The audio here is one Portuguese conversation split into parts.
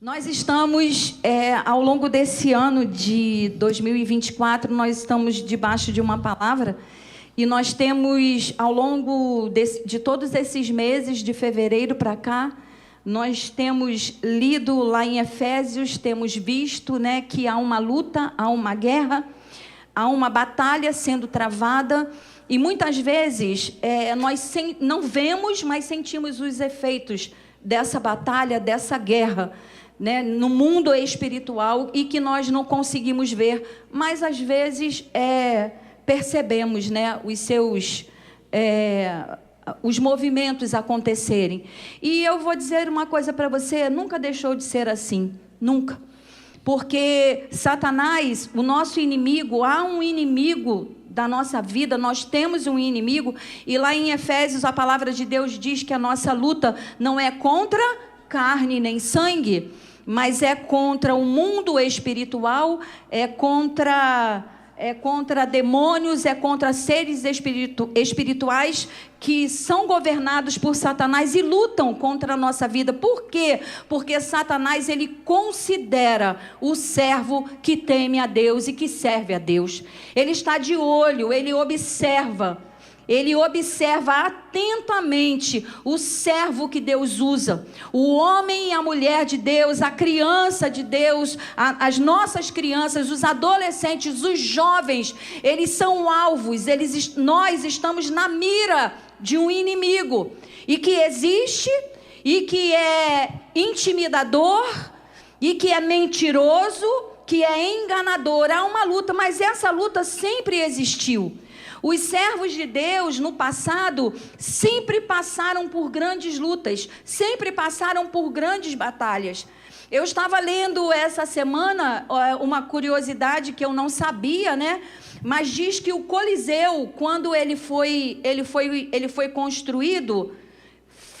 Nós estamos, ao longo desse ano de 2024, nós estamos debaixo de uma palavra e nós temos, ao longo de todos esses meses, de fevereiro para cá, nós temos lido lá em Efésios, temos visto, que há uma luta, há uma guerra, há uma batalha sendo travada e muitas vezes nós não vemos, mas sentimos os efeitos dessa batalha, dessa guerra, no mundo espiritual e que nós não conseguimos ver, mas às vezes percebemos os movimentos acontecerem. E eu vou dizer uma coisa para você, nunca deixou de ser assim, nunca. Porque Satanás, o nosso inimigo, há um inimigo da nossa vida, nós temos um inimigo, e lá em Efésios a palavra de Deus diz que a nossa luta não é contra carne nem sangue, mas é contra o mundo espiritual, é contra demônios, é contra seres espirituais que são governados por Satanás e lutam contra a nossa vida. Por quê? Porque Satanás, ele considera o servo que teme a Deus e que serve a Deus. Ele está de olho, ele observa atentamente o servo que Deus usa, o homem e a mulher de Deus, a criança de Deus, as nossas crianças, os adolescentes, os jovens, eles são alvos, nós estamos na mira de um inimigo, e que existe, e que é intimidador, e que é mentiroso, que é enganador. Há uma luta, mas essa luta sempre existiu. Os servos de Deus, no passado, sempre passaram por grandes lutas, sempre passaram por grandes batalhas. Eu estava lendo essa semana uma curiosidade que eu não sabia, mas diz que o Coliseu, quando ele foi construído,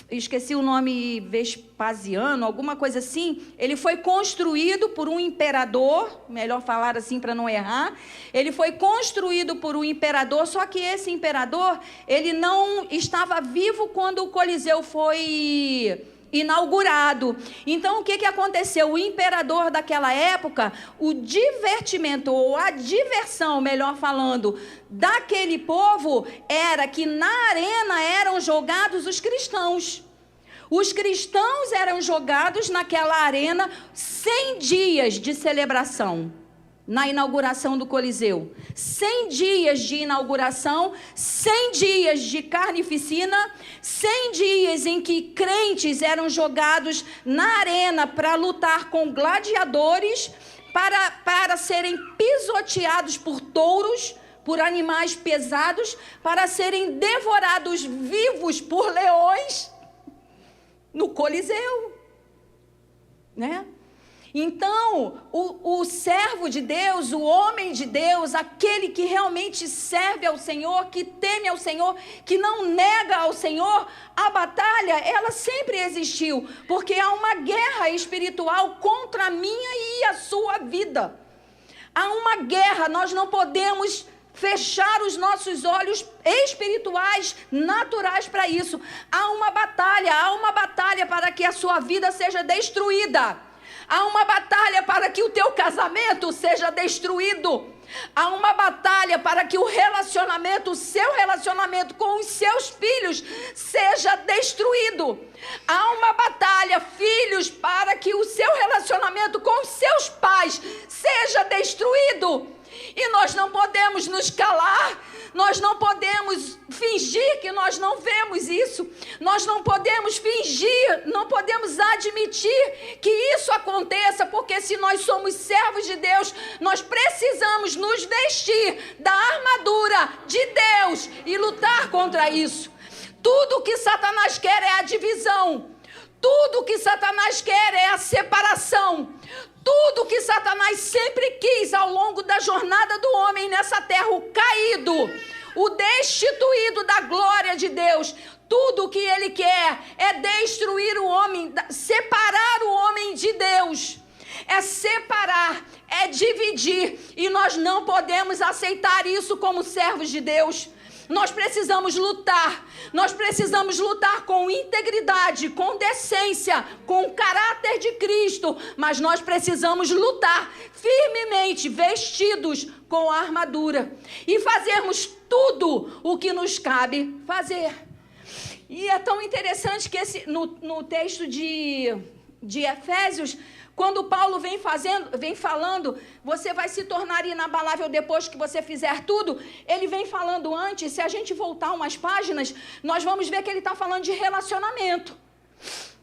esqueci o nome, Vespasiano, alguma coisa assim, ele foi construído por um imperador, melhor falar assim para não errar, ele foi construído por um imperador, só que esse imperador, ele não estava vivo quando o Coliseu foi inaugurado. Então o que aconteceu? O imperador daquela época, o divertimento, ou a diversão, melhor falando, daquele povo era que na arena eram jogados os cristãos. Os cristãos eram jogados naquela arena 100 dias de celebração. Na inauguração do Coliseu, 100 dias de inauguração, 100 dias de carnificina, 100 dias em que crentes eram jogados na arena para lutar com gladiadores, para serem pisoteados por touros, por animais pesados, para serem devorados vivos por leões no Coliseu, Então, o servo de Deus, o homem de Deus, aquele que realmente serve ao Senhor, que teme ao Senhor, que não nega ao Senhor, a batalha, ela sempre existiu, porque há uma guerra espiritual contra a minha e a sua vida. Há uma guerra, nós não podemos fechar os nossos olhos espirituais, naturais para isso. Há uma batalha para que a sua vida seja destruída. Há uma batalha para que o teu casamento seja destruído. Há uma batalha para que o seu relacionamento com os seus filhos seja destruído. Há uma batalha, filhos, para que o seu relacionamento com os seus pais seja destruído. E nós não podemos nos calar, nós não podemos fingir que nós não vemos isso, nós não podemos fingir, não podemos admitir que isso aconteça, porque se nós somos servos de Deus, nós precisamos nos vestir da armadura de Deus e lutar contra isso. Tudo que Satanás quer é a divisão, tudo que Satanás quer é a separação. Tudo que Satanás sempre quis ao longo da jornada do homem nessa terra, o caído, o destituído da glória de Deus, tudo que ele quer é destruir o homem, separar o homem de Deus, é separar, é dividir, e nós não podemos aceitar isso como servos de Deus. Nós precisamos lutar. Nós precisamos lutar com integridade, com decência, com o caráter de Cristo. Mas nós precisamos lutar firmemente, vestidos com a armadura. E fazermos tudo o que nos cabe fazer. E é tão interessante que no texto de Efésios, quando Paulo vem falando, você vai se tornar inabalável depois que você fizer tudo. Ele vem falando antes, se a gente voltar umas páginas, nós vamos ver que ele está falando de relacionamento.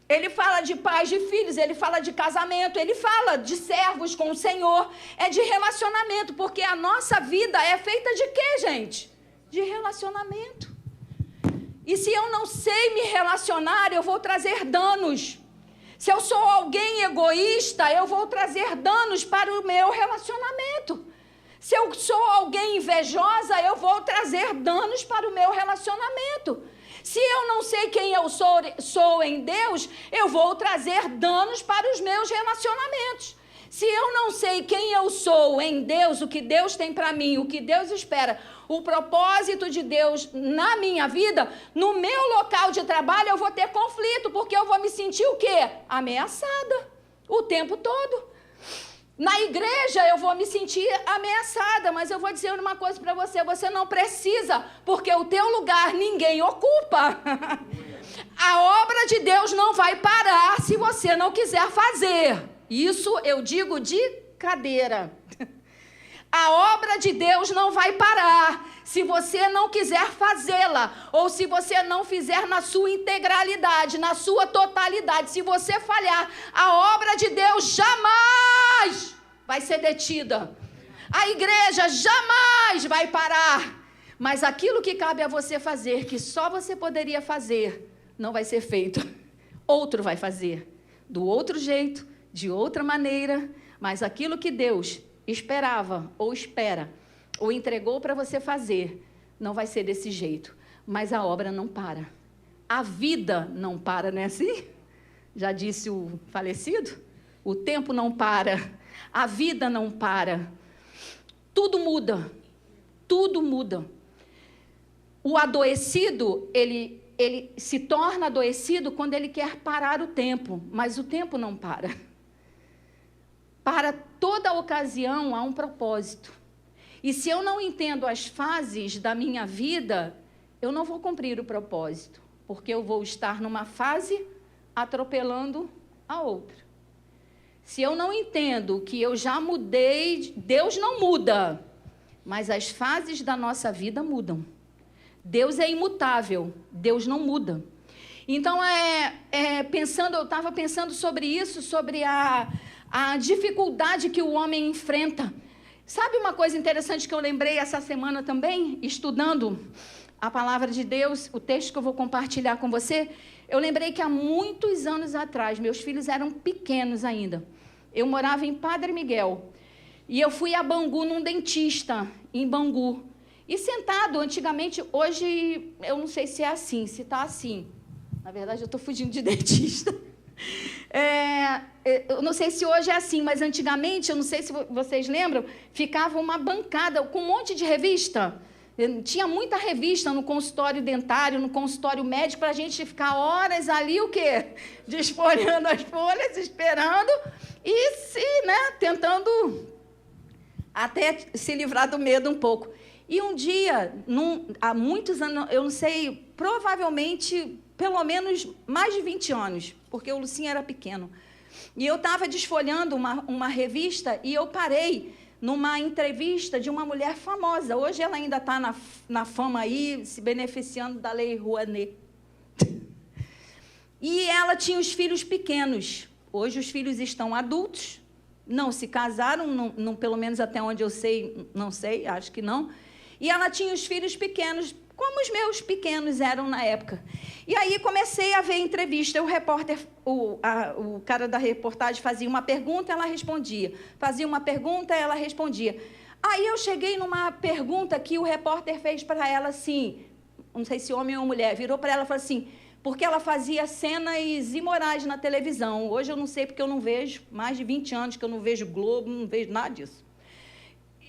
Ele fala de pais, de filhos, ele fala de casamento, ele fala de servos com o Senhor. É de relacionamento, porque a nossa vida é feita de quê, gente? De relacionamento. E se eu não sei me relacionar, eu vou trazer danos. Se eu sou alguém egoísta, eu vou trazer danos para o meu relacionamento. Se eu sou alguém invejosa, eu vou trazer danos para o meu relacionamento. Se eu não sei quem eu sou em Deus, eu vou trazer danos para os meus relacionamentos. Se eu não sei quem eu sou em Deus, o que Deus tem para mim, o que Deus espera, o propósito de Deus na minha vida, no meu local de trabalho eu vou ter conflito, porque eu vou me sentir o quê? Ameaçada o tempo todo. Na igreja eu vou me sentir ameaçada, mas eu vou dizer uma coisa para você, você não precisa, porque o teu lugar ninguém ocupa. A obra de Deus não vai parar se você não quiser fazer. Isso eu digo de cadeira. A obra de Deus não vai parar se você não quiser fazê-la, ou se você não fizer na sua integralidade, na sua totalidade. Se você falhar, a obra de Deus jamais vai ser detida. A igreja jamais vai parar. Mas aquilo que cabe a você fazer, que só você poderia fazer, não vai ser feito. Outro vai fazer, do outro jeito, de outra maneira, mas aquilo que Deus esperava ou espera ou entregou para você fazer, não vai ser desse jeito. Mas a obra não para. A vida não para, não é assim? Já disse o falecido? O tempo não para. A vida não para. Tudo muda. Tudo muda. O adoecido, ele se torna adoecido quando ele quer parar o tempo, mas o tempo não para. Para toda ocasião há um propósito. E se eu não entendo as fases da minha vida, eu não vou cumprir o propósito, porque eu vou estar numa fase atropelando a outra. Se eu não entendo que eu já mudei, Deus não muda, mas as fases da nossa vida mudam. Deus é imutável, Deus não muda. Então, eu estava pensando sobre isso, sobre a dificuldade que o homem enfrenta. Sabe uma coisa interessante que eu lembrei essa semana também, estudando a palavra de Deus, o texto que eu vou compartilhar com você? Eu lembrei que há muitos anos atrás, meus filhos eram pequenos ainda. Eu morava em Padre Miguel. E eu fui a Bangu, num dentista, em Bangu. E sentado, antigamente, hoje, eu não sei se é assim, se está assim. Na verdade, eu estou fugindo de dentista. Eu não sei se hoje é assim, mas antigamente, eu não sei se vocês lembram, ficava uma bancada com um monte de revista. Tinha muita revista no consultório dentário, no consultório médico, para a gente ficar horas ali, o quê? Desfolhando as folhas, esperando e tentando até se livrar do medo um pouco. E um dia, há muitos anos, eu não sei, provavelmente, pelo menos mais de 20 anos, porque o Lucinho era pequeno. E eu estava desfolhando uma revista e eu parei numa entrevista de uma mulher famosa. Hoje ela ainda está na fama aí, se beneficiando da Lei Rouanet. E ela tinha os filhos pequenos. Hoje os filhos estão adultos, não se casaram, não, pelo menos até onde eu sei, não sei, acho que não. E ela tinha os filhos pequenos, como os meus pequenos eram na época. E aí comecei a ver entrevista. O repórter, o cara da reportagem fazia uma pergunta, ela respondia. Fazia uma pergunta, ela respondia. Aí eu cheguei numa pergunta que o repórter fez para ela assim, não sei se homem ou mulher, virou para ela e falou assim, porque ela fazia cenas imorais na televisão. Hoje eu não sei porque eu não vejo, mais de 20 anos que eu não vejo Globo, não vejo nada disso.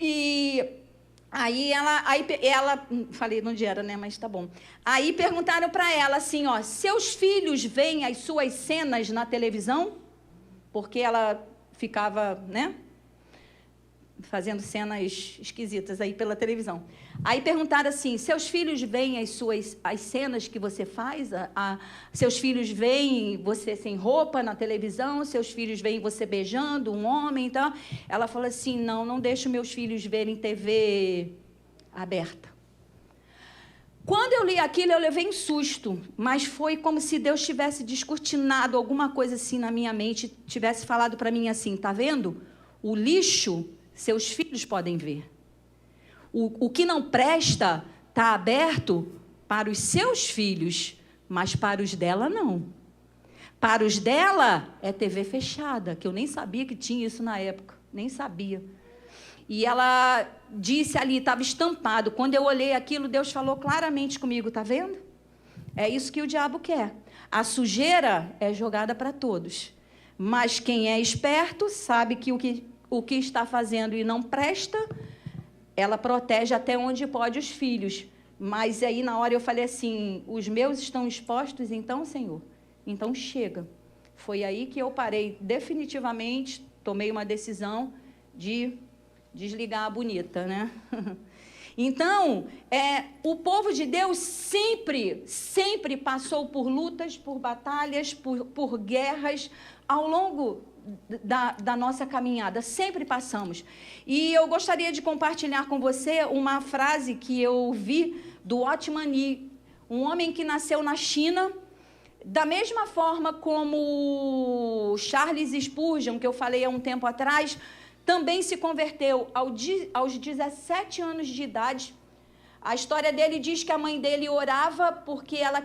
E Falei, não era, né? Mas tá bom. Aí perguntaram para ela assim, ó, seus filhos veem as suas cenas na televisão? Porque ela ficava, né? Fazendo cenas esquisitas aí pela televisão. Aí perguntaram assim, seus filhos veem as cenas que você faz? Seus filhos veem você sem roupa na televisão? Seus filhos veem você beijando um homem? Então, ela falou assim, não deixo meus filhos verem TV aberta. Quando eu li aquilo, eu levei um susto, mas foi como se Deus tivesse descortinado alguma coisa assim na minha mente, tivesse falado para mim assim, tá vendo? O lixo seus filhos podem ver. O que não presta está aberto para os seus filhos, mas para os dela não. Para os dela é TV fechada, que eu nem sabia que tinha isso na época, nem sabia. E ela disse ali, estava estampado. Quando eu olhei aquilo, Deus falou claramente comigo, tá vendo? É isso que o diabo quer. A sujeira é jogada para todos. Mas quem é esperto sabe que o que está fazendo e não presta, ela protege até onde pode os filhos. Mas aí na hora eu falei assim, os meus estão expostos, então, Senhor, então chega. Foi aí que eu parei definitivamente, tomei uma decisão de desligar a bonita, né? Então, o povo de Deus sempre passou por lutas, por batalhas, por guerras, ao longo da nossa caminhada, sempre passamos. E eu gostaria de compartilhar com você uma frase que eu vi do Watchman Nee, um homem que nasceu na China, da mesma forma como Charles Spurgeon, que eu falei há um tempo atrás, também se converteu aos 17 anos de idade. A história dele diz que a mãe dele orava porque ela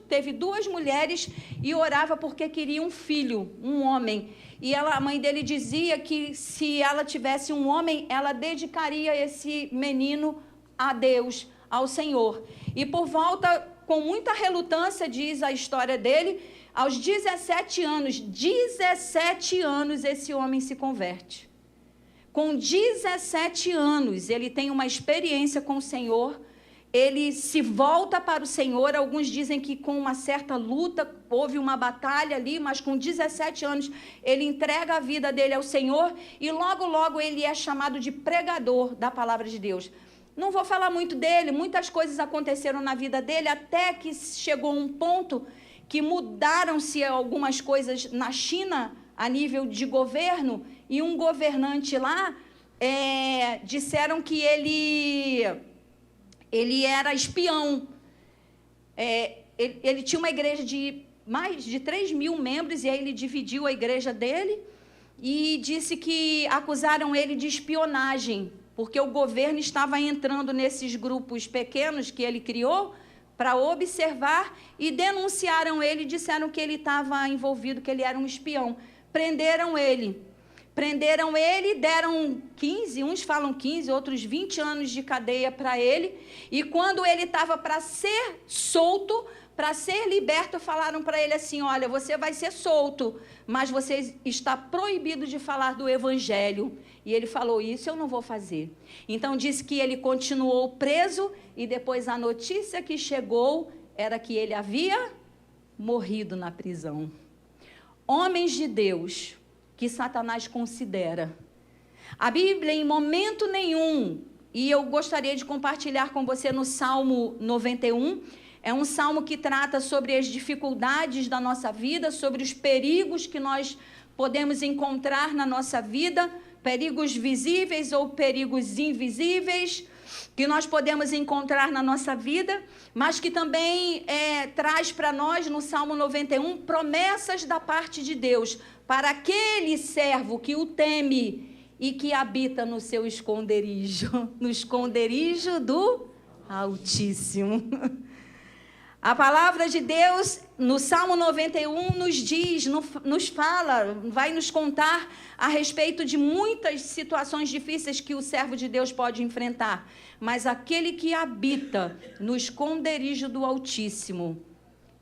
teve duas mulheres e orava porque queria um filho, um homem. E a mãe dele dizia que se ela tivesse um homem, ela dedicaria esse menino a Deus, ao Senhor. E por volta, com muita relutância, diz a história dele, aos 17 anos, esse homem se converte. Com 17 anos, ele tem uma experiência com o Senhor, ele se volta para o Senhor. Alguns dizem que com uma certa luta, houve uma batalha ali, mas com 17 anos ele entrega a vida dele ao Senhor e logo ele é chamado de pregador da palavra de Deus. Não vou falar muito dele, muitas coisas aconteceram na vida dele, até que chegou um ponto que mudaram-se algumas coisas na China, a nível de governo, e um governante lá, disseram que ele era espião. Ele tinha uma igreja de mais de 3.000 membros, e aí ele dividiu a igreja dele, e disse que acusaram ele de espionagem, porque o governo estava entrando nesses grupos pequenos que ele criou, para observar, e denunciaram ele, disseram que ele estava envolvido, que ele era um espião. Prenderam ele, deram 15, uns falam 15, outros 20 anos de cadeia para ele, e quando ele estava para ser solto, para ser liberto, falaram para ele assim, olha, você vai ser solto, mas você está proibido de falar do Evangelho. E ele falou, isso eu não vou fazer. Então, disse que ele continuou preso, e depois a notícia que chegou era que ele havia morrido na prisão. Homens de Deus que Satanás considera. A Bíblia, em momento nenhum, e eu gostaria de compartilhar com você no Salmo 91, é um salmo que trata sobre as dificuldades da nossa vida, sobre os perigos que nós podemos encontrar na nossa vida, perigos visíveis ou perigos invisíveis, que nós podemos encontrar na nossa vida, mas que também traz para nós, no Salmo 91, promessas da parte de Deus, para aquele servo que o teme e que habita no seu esconderijo, no esconderijo do Altíssimo. A palavra de Deus, no Salmo 91, nos diz, nos fala, vai nos contar a respeito de muitas situações difíceis que o servo de Deus pode enfrentar. Mas aquele que habita no esconderijo do Altíssimo,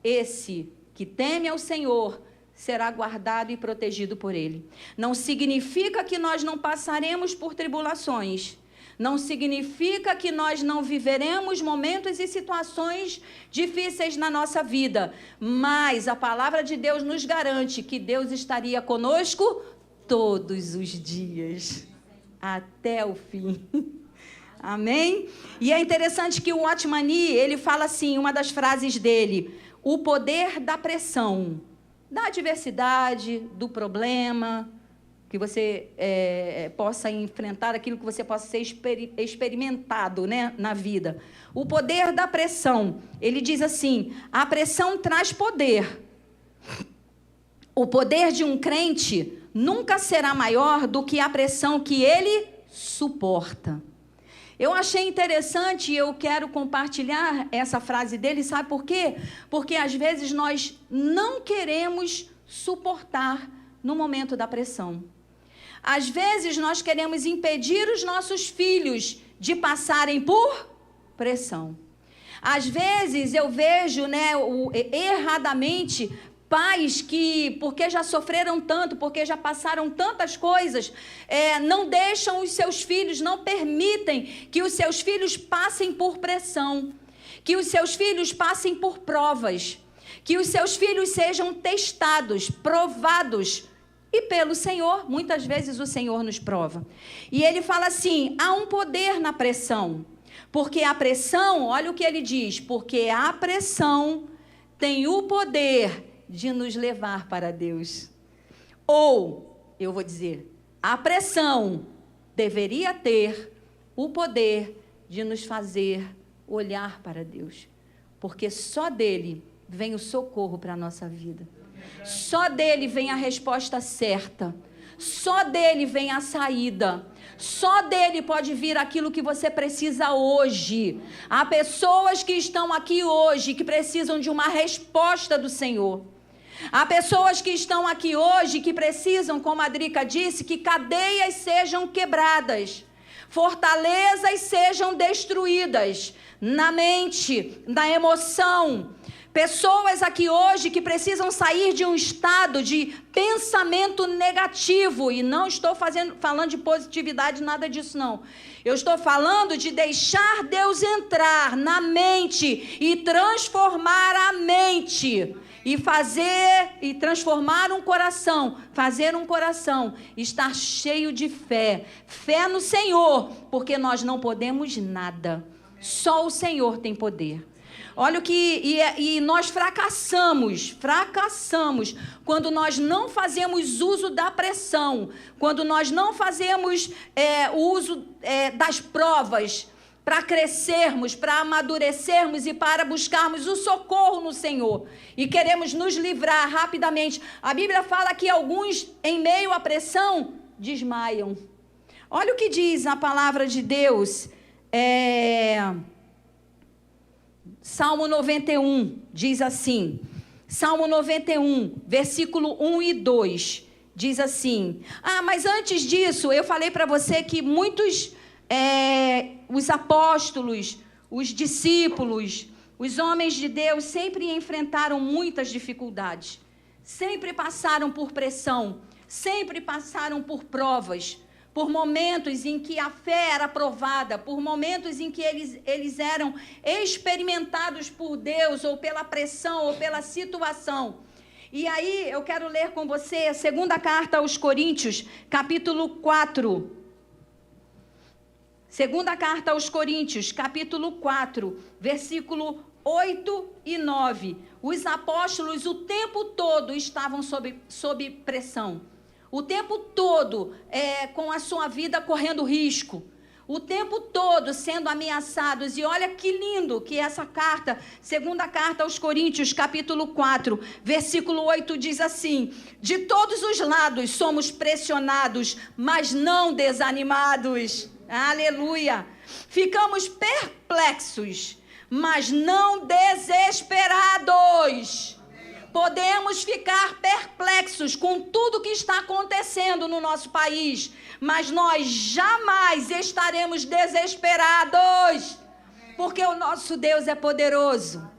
esse que teme ao Senhor, será guardado e protegido por Ele. Não significa que nós não passaremos por tribulações. Não significa que nós não viveremos momentos e situações difíceis na nossa vida, mas a palavra de Deus nos garante que Deus estaria conosco todos os dias, até o fim. Amém? E é interessante que o Watchman Nee, ele fala assim, uma das frases dele: o poder da pressão, da adversidade, do problema, que você possa enfrentar, aquilo que você possa ser experimentado, né, na vida. O poder da pressão, ele diz assim: a pressão traz poder. O poder de um crente nunca será maior do que a pressão que ele suporta. Eu achei interessante e eu quero compartilhar essa frase dele, sabe por quê? Porque às vezes nós não queremos suportar no momento da pressão. Às vezes nós queremos impedir os nossos filhos de passarem por pressão. Às vezes eu vejo, né, erradamente, pais que, porque já sofreram tanto, porque já passaram tantas coisas, não deixam os seus filhos, não permitem que os seus filhos passem por pressão, que os seus filhos passem por provas, que os seus filhos sejam testados, provados, e pelo Senhor. Muitas vezes o Senhor nos prova. E ele fala assim: há um poder na pressão, porque a pressão, olha o que ele diz, porque a pressão tem o poder de nos levar para Deus. Ou, eu vou dizer, a pressão deveria ter o poder de nos fazer olhar para Deus, porque só dele vem o socorro para a nossa vida. Só dele vem a resposta certa. Só dele vem a saída. Só dele pode vir aquilo que você precisa hoje. Há pessoas que estão aqui hoje que precisam de uma resposta do Senhor. Há pessoas que estão aqui hoje que precisam, como a Drica disse, que cadeias sejam quebradas, fortalezas sejam destruídas na mente, na emoção. Pessoas aqui hoje que precisam sair de um estado de pensamento negativo. E não estou falando de positividade, nada disso não. Eu estou falando de deixar Deus entrar na mente e transformar a mente. E transformar um coração, fazer um coração estar cheio de fé. Fé no Senhor, porque nós não podemos nada. Só o Senhor tem poder. Olha o que... E nós fracassamos quando nós não fazemos uso da pressão, quando nós não fazemos o uso das provas, para crescermos, para amadurecermos e para buscarmos o socorro no Senhor. E queremos nos livrar rapidamente. A Bíblia fala que alguns, em meio à pressão, desmaiam. Olha o que diz a palavra de Deus. Salmo 91 diz assim. Salmo 91, versículo 1 e 2. Diz assim. Mas antes disso, eu falei para você que muitos... os apóstolos, os discípulos, os homens de Deus sempre enfrentaram muitas dificuldades, sempre passaram por pressão, sempre passaram por provas, por momentos em que a fé era provada, por momentos em que eles eram experimentados por Deus, ou pela pressão, ou pela situação. E aí eu quero ler com você a segunda carta aos Coríntios, capítulo 4. Segunda carta aos Coríntios, capítulo 4, versículo 8 e 9. Os apóstolos o tempo todo estavam sob pressão. O tempo todo com a sua vida correndo risco. O tempo todo sendo ameaçados. E olha que lindo que essa carta, segunda carta aos Coríntios, capítulo 4, versículo 8, diz assim: de todos os lados somos pressionados, mas não desanimados. Aleluia! Ficamos perplexos, mas não desesperados. Podemos ficar perplexos com tudo que está acontecendo no nosso país, mas nós jamais estaremos desesperados, porque o nosso Deus é poderoso.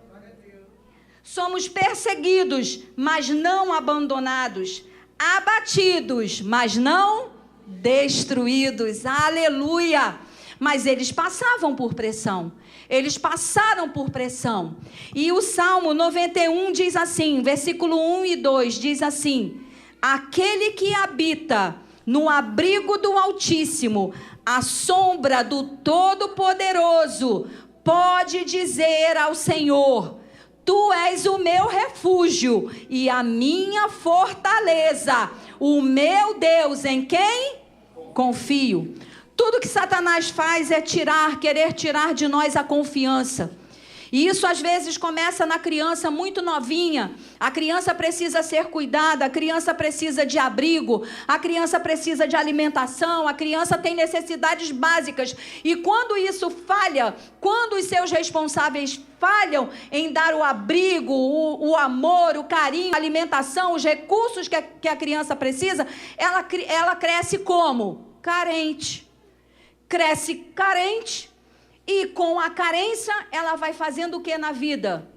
Somos perseguidos, mas não abandonados, abatidos, mas não destruídos. Aleluia! mas eles passavam por pressão. Eles passaram por pressão. E o Salmo 91 diz assim, versículo 1 e 2, diz assim: aquele que habita no abrigo do Altíssimo, à sombra do Todo-Poderoso, pode dizer ao Senhor: tu és o meu refúgio e a minha fortaleza, o meu Deus em quem confio. Tudo que Satanás faz é querer tirar de nós a confiança. E isso às vezes começa na criança muito novinha. A criança precisa ser cuidada, a criança precisa de abrigo, a criança precisa de alimentação, a criança tem necessidades básicas. E quando isso falha, quando os seus responsáveis falham em dar o abrigo, o amor, o carinho, a alimentação, os recursos que a criança precisa, ela cresce como? Carente. Cresce carente. E com a carência, ela vai fazendo o que na vida?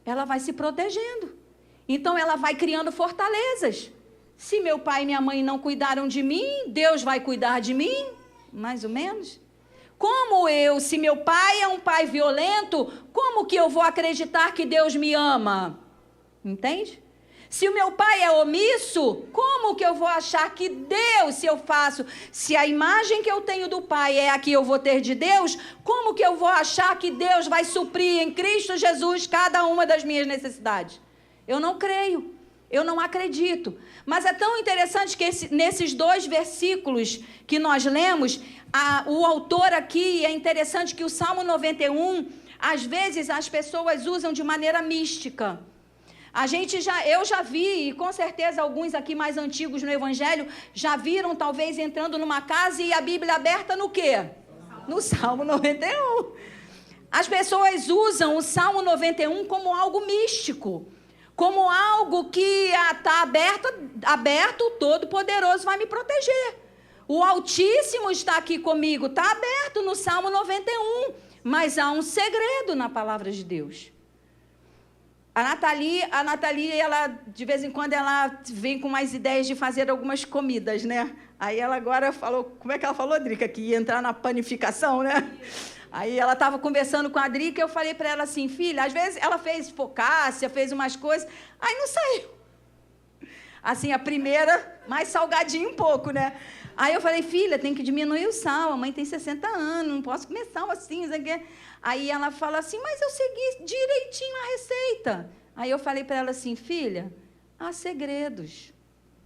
Ela vai se protegendo. Então, ela vai criando fortalezas. Se meu pai e minha mãe não cuidaram de mim, Deus vai cuidar de mim? Mais ou menos. Se meu pai é um pai violento, como que eu vou acreditar que Deus me ama? Entende? Se o meu pai é omisso, como que eu vou achar que Deus, se a imagem que eu tenho do pai é a que eu vou ter de Deus, como que eu vou achar que Deus vai suprir em Cristo Jesus cada uma das minhas necessidades? Eu não creio, eu não acredito. Mas é tão interessante que nesses 2 versículos que nós lemos, o autor aqui, é interessante que o Salmo 91, às vezes as pessoas usam de maneira mística. Eu já vi, e com certeza alguns aqui mais antigos no Evangelho, já viram talvez entrando numa casa e a Bíblia aberta no quê? No Salmo 91. As pessoas usam o Salmo 91 como algo místico, como algo que está aberto, o Todo-Poderoso vai me proteger. O Altíssimo está aqui comigo, está aberto no Salmo 91, mas há um segredo na palavra de Deus. A Nathalie, ela, de vez em quando, ela vem com mais ideias de fazer algumas comidas, né? Aí ela agora falou, como é que ela falou, Drica? Que ia entrar na panificação, né? Aí ela estava conversando com a Drica e eu falei para ela assim, filha, às vezes ela fez focaccia, fez umas coisas, aí não saiu. Assim, a primeira, mais salgadinho um pouco, né? Aí eu falei, filha, tem que diminuir o sal, a mãe tem 60 anos, não posso comer sal assim, isso aqui. Aí ela fala assim, mas eu segui direitinho a receita. Aí eu falei para ela assim, filha, há segredos,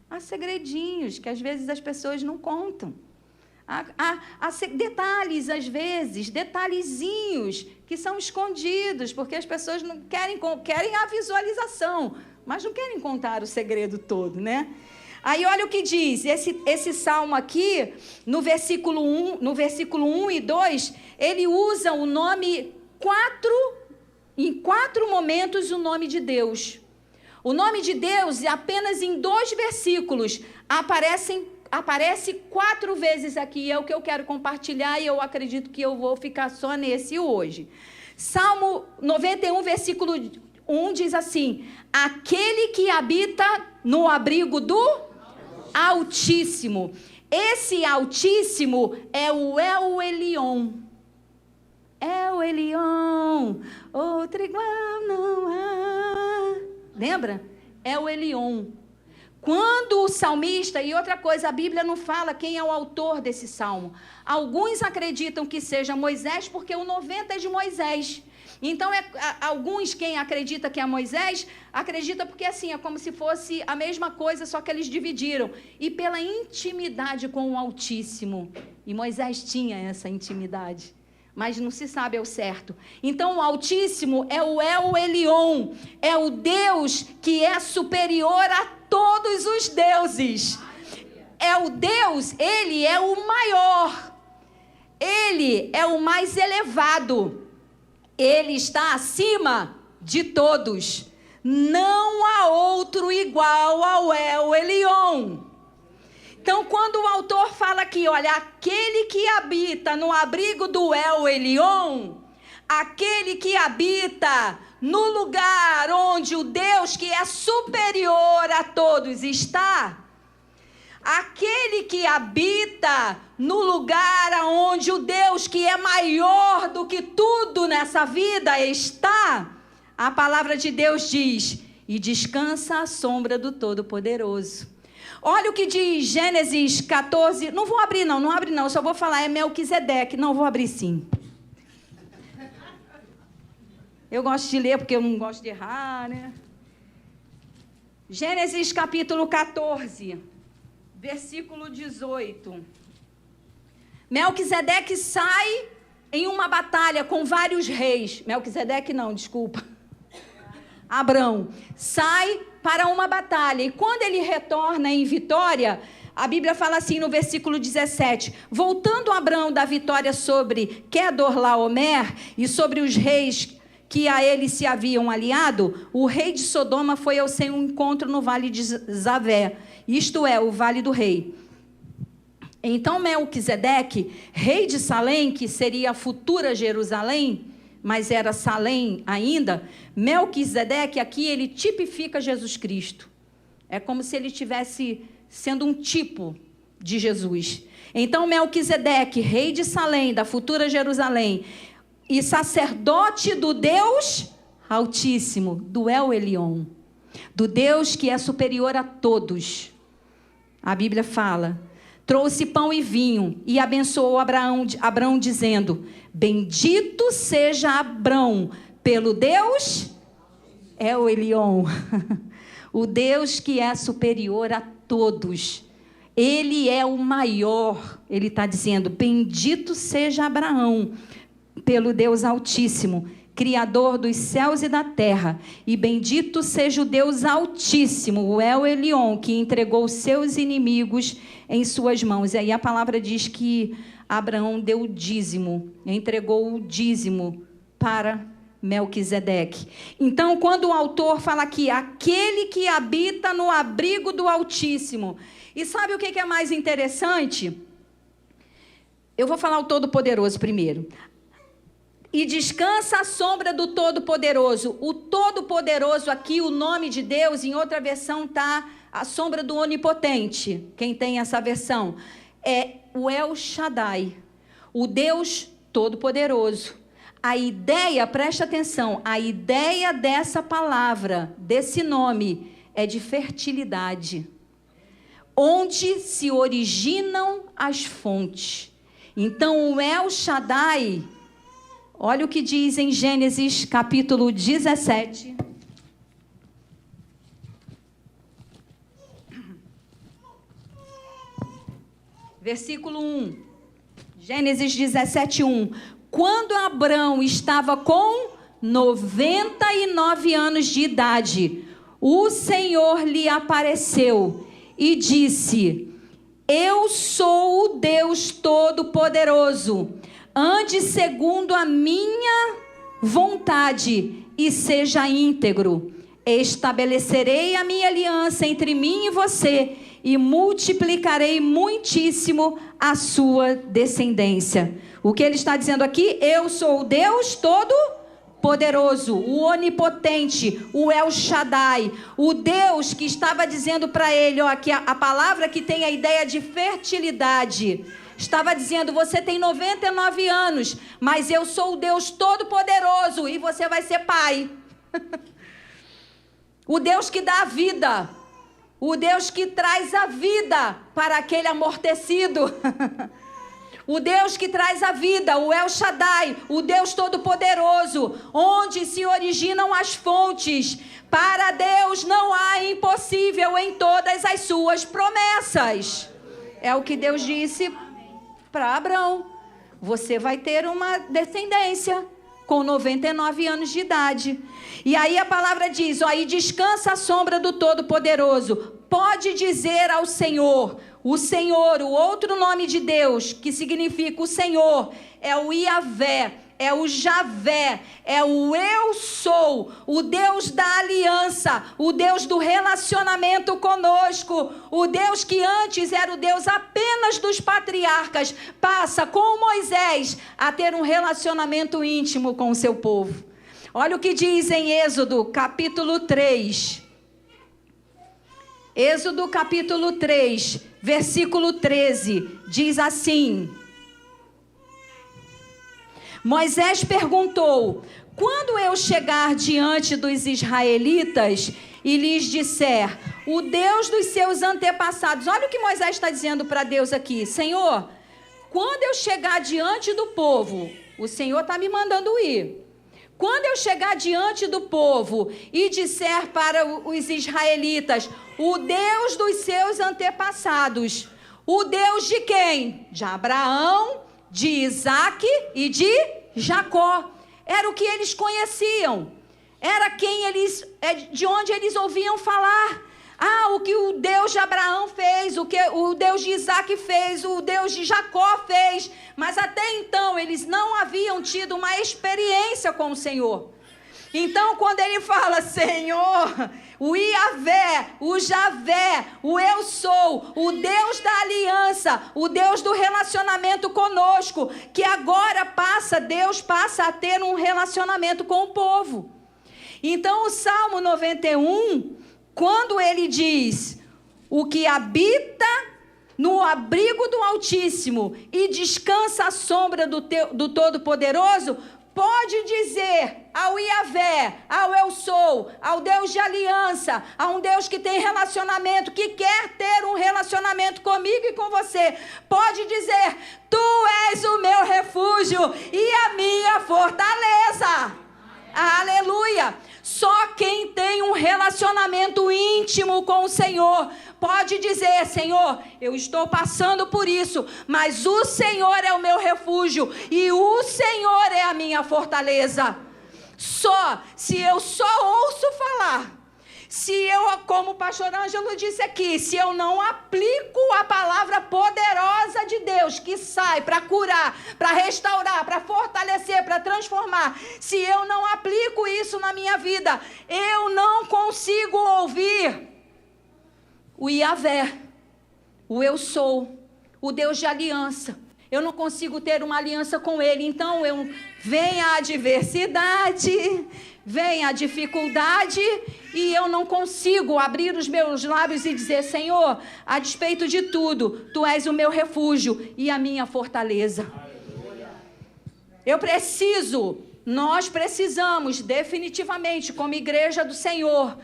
há segredinhos que às vezes as pessoas não contam. Há detalhes, às vezes, detalhezinhos que são escondidos, porque as pessoas não querem a visualização, mas não querem contar o segredo todo, né? Aí olha o que diz, esse salmo aqui, no versículo 1 e 2, ele usa o nome em 4 momentos o nome de Deus. O nome de Deus, apenas em 2 versículos, aparece 4 vezes aqui, é o que eu quero compartilhar e eu acredito que eu vou ficar só nesse hoje. Salmo 91, versículo 1 diz assim, aquele que habita no abrigo do Altíssimo. Esse Altíssimo é o El Elyon. El Elyon, outro igual não há. Lembra? El Elyon. Quando o salmista, e outra coisa, a Bíblia não fala quem é o autor desse salmo. Alguns acreditam que seja Moisés, porque o 90 é de Moisés. Então, alguns, quem acredita que é Moisés, acredita porque assim, é como se fosse a mesma coisa, só que eles dividiram. E pela intimidade com o Altíssimo. E Moisés tinha essa intimidade, mas não se sabe ao certo. Então, o Altíssimo é o El Elyon, é o Deus que é superior a todos os deuses. É o Deus, ele é o maior. Ele é o mais elevado. Ele está acima de todos. Não há outro igual ao El Elyon. Então, quando o autor fala aqui, olha, aquele que habita no abrigo do El Elyon, aquele que habita no lugar onde o Deus que é superior a todos está, aquele que habita no lugar aonde o Deus que é maior do que tudo nessa vida está, a palavra de Deus diz, e descansa à sombra do Todo-Poderoso. Olha o que diz Gênesis 14, não vou abrir não, só vou falar, é Melquisedeque, não vou abrir sim. Eu gosto de ler porque eu não gosto de errar, né? Gênesis capítulo 14, versículo 18. Melquisedeque sai em uma batalha com vários reis. Melquisedeque não, desculpa. Abrão sai para uma batalha. E quando ele retorna em vitória, a Bíblia fala assim no versículo 17. Voltando Abrão da vitória sobre Quedorlaomer e sobre os reis que a ele se haviam aliado, o rei de Sodoma foi ao seu encontro no vale de Zavé, isto é, o vale do rei. Então Melquisedeque, rei de Salém, que seria a futura Jerusalém, mas era Salém ainda, Melquisedeque aqui ele tipifica Jesus Cristo. É como se ele estivesse sendo um tipo de Jesus. Então Melquisedeque, rei de Salém, da futura Jerusalém, e sacerdote do Deus Altíssimo, do El Elyon, do Deus que é superior a todos. A Bíblia fala, trouxe pão e vinho e abençoou Abrão dizendo, bendito seja Abrão pelo Deus El Elyon, o Deus que é superior a todos. Ele é o maior, ele está dizendo, bendito seja Abraão pelo Deus Altíssimo, Criador dos céus e da terra, e bendito seja o Deus Altíssimo, o El Elyon, que entregou seus inimigos em suas mãos. E aí a palavra diz que Abraão deu o dízimo, entregou o dízimo para Melquisedeque. Então, quando o autor fala aqui, aquele que habita no abrigo do Altíssimo, e sabe o que é mais interessante? Eu vou falar o Todo-Poderoso primeiro. E descansa à sombra do Todo-Poderoso. O Todo-Poderoso aqui, o nome de Deus, em outra versão está a sombra do Onipotente. Quem tem essa versão? É o El Shaddai, o Deus Todo-Poderoso. A ideia, presta atenção, a ideia dessa palavra, desse nome, é de fertilidade. Onde se originam as fontes. Então, o El Shaddai... Olha o que diz em Gênesis capítulo 17. Versículo 1. Gênesis 17, 1. Quando Abrão estava com 99 anos de idade, o Senhor lhe apareceu e disse, eu sou o Deus Todo-Poderoso. Ande segundo a minha vontade e seja íntegro. Estabelecerei a minha aliança entre mim e você e multiplicarei muitíssimo a sua descendência. O que ele está dizendo aqui? Eu sou o Deus Todo-Poderoso, o Onipotente, o El Shaddai, o Deus que estava dizendo para ele, ó, que a palavra que tem a ideia de fertilidade. Estava dizendo, você tem 99 anos, mas eu sou o Deus Todo-Poderoso e você vai ser pai. O Deus que dá a vida, o Deus que traz a vida para aquele amortecido. O Deus que traz a vida, o El Shaddai, o Deus Todo-Poderoso, onde se originam as fontes. Para Deus não há impossível em todas as suas promessas. É o que Deus disse para Abrão, você vai ter uma descendência com 99 anos de idade. E aí a palavra diz, ó, e descansa a sombra do Todo-Poderoso. Pode dizer ao Senhor, o outro nome de Deus, que significa o Senhor, é o Iavé, é o Javé, é o eu sou, o Deus da aliança, o Deus do relacionamento conosco, o Deus que antes era o Deus apenas dos patriarcas, passa com Moisés a ter um relacionamento íntimo com o seu povo. Olha o que diz em Êxodo, capítulo 3. Êxodo capítulo 3, versículo 13, diz assim: Moisés perguntou: quando eu chegar diante dos israelitas e lhes disser, o Deus dos seus antepassados... Olha o que Moisés está dizendo para Deus aqui. Senhor, quando eu chegar diante do povo, o Senhor está me mandando ir. Quando eu chegar diante do povo e disser para os israelitas, o Deus dos seus antepassados, o Deus de quem? De Abraão, de Isaque e de Jacó. Era o que eles conheciam. Era de onde eles ouviam falar. O que o Deus de Abraão fez, o que o Deus de Isaque fez, o Deus de Jacó fez. Mas até então eles não haviam tido uma experiência com o Senhor. Então quando ele fala, Senhor, o Iavé, o Javé, o Eu Sou, o Deus da aliança, o Deus do relacionamento conosco, que agora Deus passa a ter um relacionamento com o povo. Então o Salmo 91, quando ele diz, o que habita no abrigo do Altíssimo e descansa à sombra do Todo-Poderoso, pode dizer ao Iavé, ao Eu Sou, ao Deus de aliança, a um Deus que tem relacionamento, que quer ter um relacionamento comigo e com você, pode dizer, tu és o meu refúgio e a minha fortaleza. Aleluia! Só quem tem um relacionamento íntimo com o Senhor pode dizer, Senhor, eu estou passando por isso, mas o Senhor é o meu refúgio e o Senhor é a minha fortaleza. Se eu só ouço falar, como o pastor Ângelo disse aqui, se eu não aplico a palavra poderosa de Deus, que sai para curar, para restaurar, para fortalecer, para transformar, se eu não aplico isso na minha vida, eu não consigo ouvir o Iavé, o Eu Sou, o Deus de aliança. Eu não consigo ter uma aliança com Ele. Então, vem a adversidade, vem a dificuldade, e eu não consigo abrir os meus lábios e dizer, Senhor, a despeito de tudo, Tu és o meu refúgio e a minha fortaleza. Nós precisamos definitivamente, como igreja do Senhor,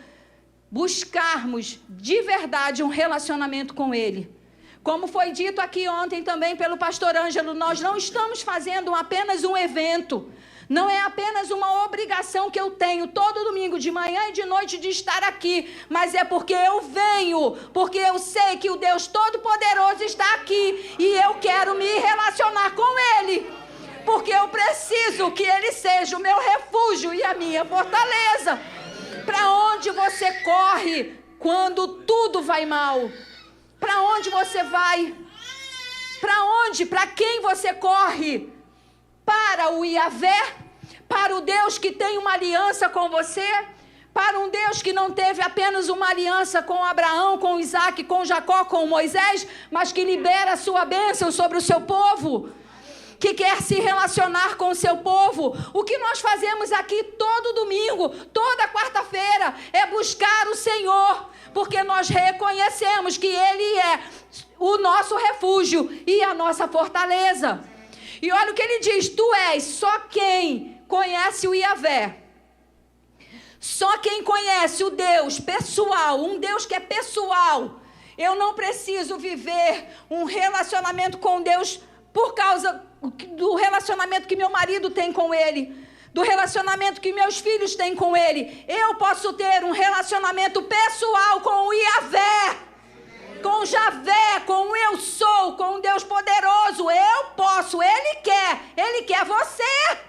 buscarmos de verdade um relacionamento com Ele. Como foi dito aqui ontem também pelo pastor Ângelo, nós não estamos fazendo apenas um evento. Não é apenas uma obrigação que eu tenho todo domingo de manhã e de noite de estar aqui. Mas é porque eu venho, porque eu sei que o Deus Todo-Poderoso está aqui. E eu quero me relacionar com Ele. Porque eu preciso que Ele seja o meu refúgio e a minha fortaleza. Para onde você corre quando tudo vai mal? Para onde você vai? Para onde? Para quem você corre? Para o Iavé? Para o Deus que tem uma aliança com você? Para um Deus que não teve apenas uma aliança com Abraão, com Isaque, com Jacó, com Moisés, mas que libera a sua bênção sobre o seu povo, que quer se relacionar com o seu povo. O que nós fazemos aqui todo domingo, toda quarta-feira, é buscar o Senhor, porque nós reconhecemos que Ele é o nosso refúgio e a nossa fortaleza. E olha o que Ele diz, tu és só quem conhece o Iavé, só quem conhece o Deus pessoal, um Deus que é pessoal. Eu não preciso viver um relacionamento com Deus por causa do relacionamento que meu marido tem com Ele, do relacionamento que meus filhos têm com Ele. Eu posso ter um relacionamento pessoal com o Iavé, com Javé, com o Eu Sou, com o Deus poderoso. Eu posso, Ele quer você.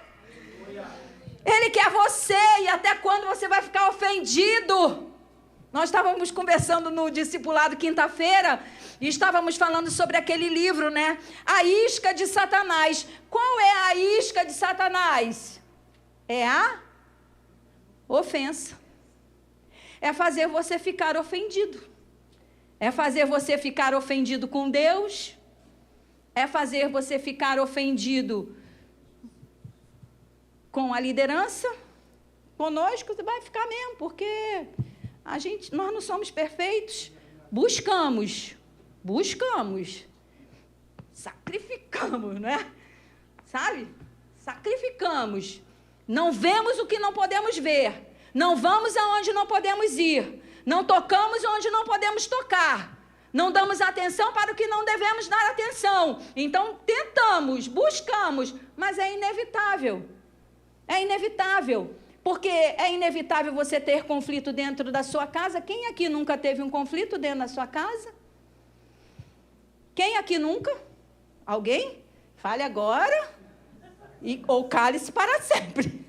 Ele quer você, e até quando você vai ficar ofendido? Nós estávamos conversando no discipulado quinta-feira, e estávamos falando sobre aquele livro, né? A isca de Satanás. Qual é a isca de Satanás? É a ofensa. É fazer você ficar ofendido. É fazer você ficar ofendido com Deus. É fazer você ficar ofendido com a liderança. Conosco vai ficar mesmo, porque nós não somos perfeitos. buscamos, sacrificamos, né? Sabe? Sacrificamos. Não vemos o que não podemos ver. Não vamos aonde não podemos ir. Não tocamos onde não podemos tocar. Não damos atenção para o que não devemos dar atenção. Então, tentamos, buscamos, mas é inevitável. É inevitável. Porque é inevitável você ter conflito dentro da sua casa. Quem aqui nunca teve um conflito dentro da sua casa? Quem aqui nunca? Alguém? Fale agora. Ou cale-se para sempre.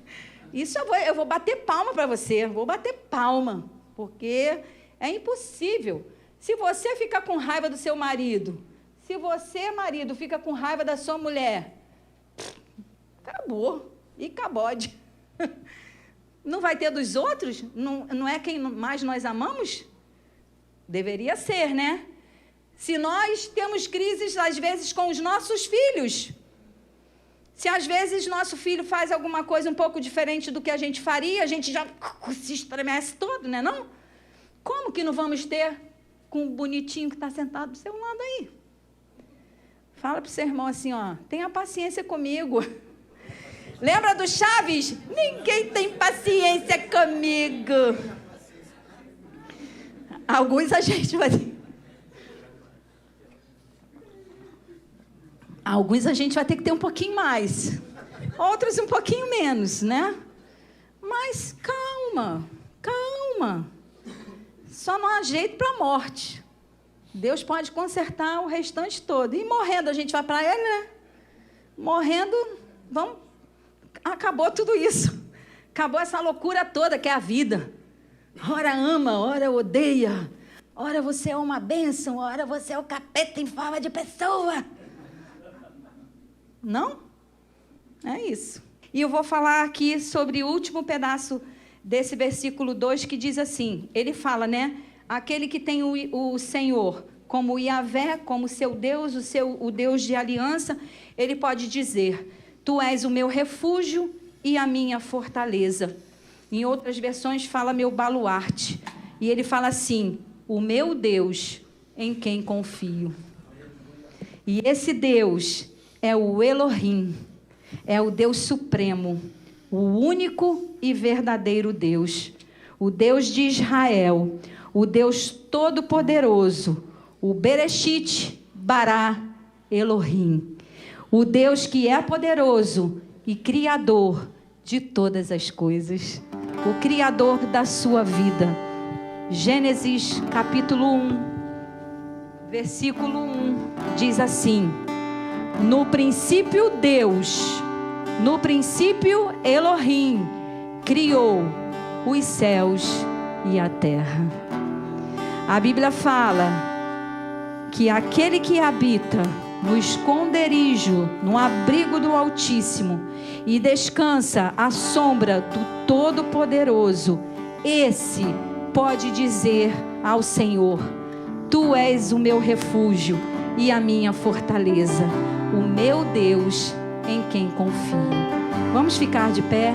Isso eu vou bater palma para você. Vou bater palma. Porque é impossível. Se você fica com raiva do seu marido, se você, marido, fica com raiva da sua mulher, acabou. E cabode. Não vai ter dos outros? Não é quem mais nós amamos? Deveria ser, né? Se nós temos crises, às vezes, com os nossos filhos, se às vezes nosso filho faz alguma coisa um pouco diferente do que a gente faria, a gente já se estremece todo, né? Não? Como que não vamos ter com o bonitinho que está sentado do seu lado aí? Fala para o seu irmão assim, ó, tenha paciência comigo. Lembra do Chaves? Ninguém tem paciência comigo. Alguns a gente vai ter. Alguns a gente vai ter que ter um pouquinho mais. Outros um pouquinho menos, né? Mas calma, calma. Só não há jeito para a morte. Deus pode consertar o restante todo. E morrendo, a gente vai para Ele, né? Morrendo, vamos... Acabou tudo isso. Acabou essa loucura toda que é a vida. Ora ama, ora odeia. Ora você é uma bênção, ora você é o capeta em forma de pessoa. Não? É isso. E eu vou falar aqui sobre o último pedaço desse versículo 2 que diz assim, ele fala, né? Aquele que tem o Senhor como Yahvé, como seu Deus, o Deus de aliança, ele pode dizer, tu és o meu refúgio e a minha fortaleza. Em outras versões fala meu baluarte. E ele fala assim, o meu Deus em quem confio. E esse Deus é o Elohim, é o Deus supremo, o único e verdadeiro Deus, o Deus de Israel, o Deus todo-poderoso, o Bereshit Bará Elohim, o Deus que é poderoso e criador de todas as coisas, o criador da sua vida. Gênesis capítulo 1, versículo 1, diz assim, no princípio Deus, no princípio Elohim, criou os céus e a terra. A Bíblia fala que aquele que habita no esconderijo, no abrigo do Altíssimo e descansa à sombra do Todo-Poderoso, esse pode dizer ao Senhor, tu és o meu refúgio e a minha fortaleza, o meu Deus em quem confio. Vamos ficar de pé?